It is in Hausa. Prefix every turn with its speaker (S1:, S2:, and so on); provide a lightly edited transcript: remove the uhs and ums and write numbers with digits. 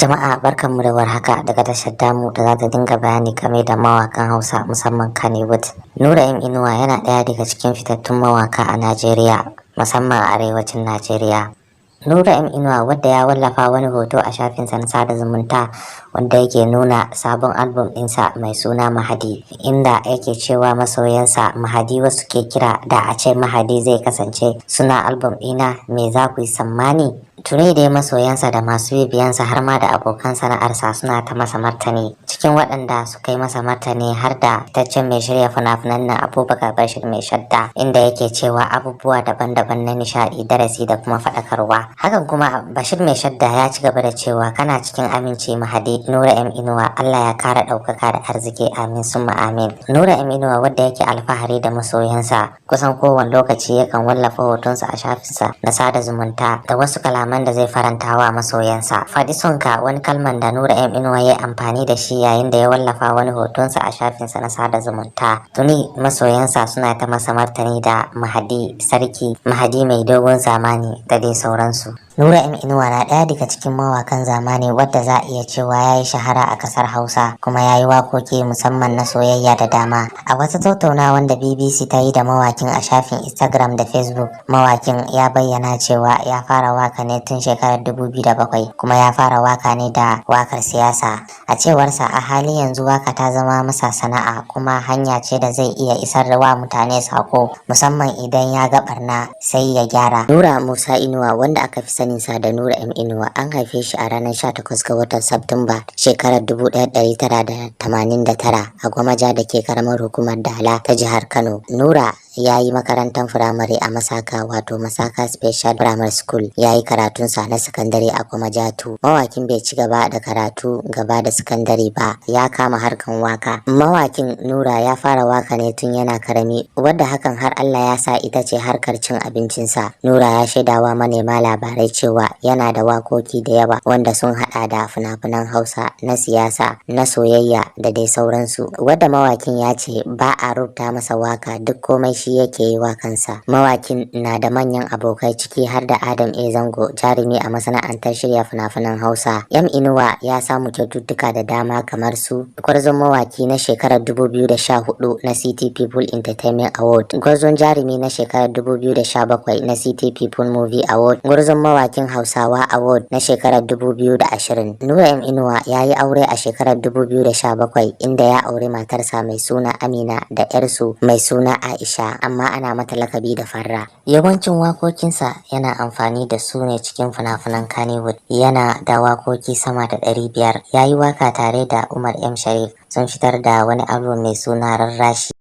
S1: Jama'a barkanmu da warhaka daga tashar tamu da za ta dinga bayani game da mawakan Hausa musamman Kannywood. Nura M Inuwa yana ɗaya daga cikin fitattun mawaka a Najeriya musamman a arewacin Najeriya. Nura M Inuwa wadda ya wallafa wani hoto a shafinsa na sada zumunta wanda yake nuna sabon album ɗinsa mai suna Mahadi, inda yake cewa masoyansa Mahadi wasu ke kira da a ce Mahadi zai kasance suna album ɗina me za ku yi tsammani. Tuni dai masoyansa da masu bibiyansa har ma da abokan sana'arsa suna ta masa martani. Cikin waɗanda suka yi masa martani har da fitaccen mai shirya fina-finan nan Abubakar Bashir Mai Shadda, inda yake cewa abubuwa daban-daban na nishaɗi, darasi da kuma faɗakarwa. Hakan kuma Bashir Mai Shadda ya ci gaba da cewa kana cikin aminci Mahadi Nura M Inuwa, Allah ya kara ɗaukaka da arziki, amin summa amin. Nura M Inuwa wadda yake alfahari da masoyansa, kusan kowane lokaci yakan wallafa hotonsa a shafinsa na sada zumunta da wasu kalaman da zai faranta wa masoyansa. Faɗi sonka wani kalman da Nura M Inuwa ya amfani da shi yayin da ya wallafa wani hotonsa a shafinsa na sada zumunta. Tuni masoyansa suna ta masa martani da Mahadi sarki, Mahadi mai dogon zamani da dai sauransu. Nura M Inuwa na ɗaya daga cikin mawakan zamani wadda za a iya cewa ya yi shahara a ƙasar Hausa kuma ya yi waƙoƙi musamman na soyayya da dama. A wata tattaunawa da BBC ta yi da mawakin a shafin Instagram da Facebook, mawakin ya bayyana cewa ya fara waka ne tun shekarar 2007 kuma ya fara waka ne da wakar siyasa. A cewarsa a halin yanzu waka ta zama masa sana'a kuma hanya ce da zai iya isar da wa mutane sako musamman idan ya ga barna sai ya gyara. Nura Musa Inuwa wanda aka fi saninsa da Nura M Inuwa an haife shi a ranar 18 ga watan Satumba shekarar 1989 a Gwamaja da ke karamar hukumar Dala ta jihar Kano. Nura ya yi makarantar firamare a Masaka wato Masaka Special Primary School. Ya yi karatunsa na sakandare a Gwamaja 2. Mawakin bai ci gaba da karatu gaba da sakandare ba, ya kama harkan waka. Mawakin Nura ya fara waka ne tun yana karami, wadda hakan har Allah ya sa ita ce harkar cin abincinsa. Nura ya shaidawa manema labarai cewa yana da wakoki da yawa wanda sun hada da fina-finan Hausa, na siyasa, na soyayya da dai sauransu, wadda mawakin ya ce ba a rubuta masa waka, duk komai shi yake yi wa kansa. Mawakin na da manyan abokai ciki har da Adam A Zango, jarumi a masana'antar shirya fina-finan Hausa. M Inuwa ya samu kyaututtuka da dama kamar su gwarzon mawaki na shekarar 2014 na City People Entertainment Award, gwarzon jarumi na shekarar 2017 na City People Movie Award, gwarzon mawakin Hausawa Award na shekarar 2020. Nura M Inuwa ya yi aure a shekarar 2017 inda ya auri matarsa mai suna Amina da 'yarsu mai suna Aisha, amma ana mata lakabi da Farra. Yawancin wakokinsa yana amfani da su ne cikin fina-finan Kannywood. Yana da wakoki sama da 500. Ya yi waka tare da Umar M Sharif, sun fitar da wani album mai suna Rarrashi.